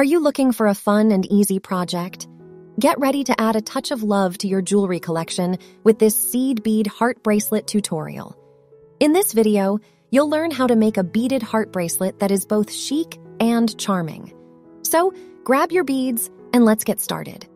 Are you looking for a fun and easy project? Get ready to add a touch of love to your jewelry collection with this seed bead heart bracelet tutorial. In this video, you'll learn how to make a beaded heart bracelet that is both chic and charming. So, grab your beads and let's get started.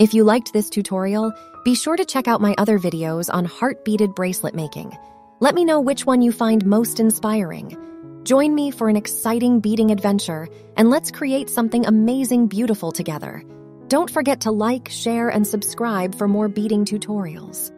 If you liked this tutorial, be sure to check out my other videos on heart-beaded bracelet making. Let me know which one you find most inspiring. Join me for an exciting beading adventure, and let's create something amazing, beautiful together. Don't forget to like, share, and subscribe for more beading tutorials.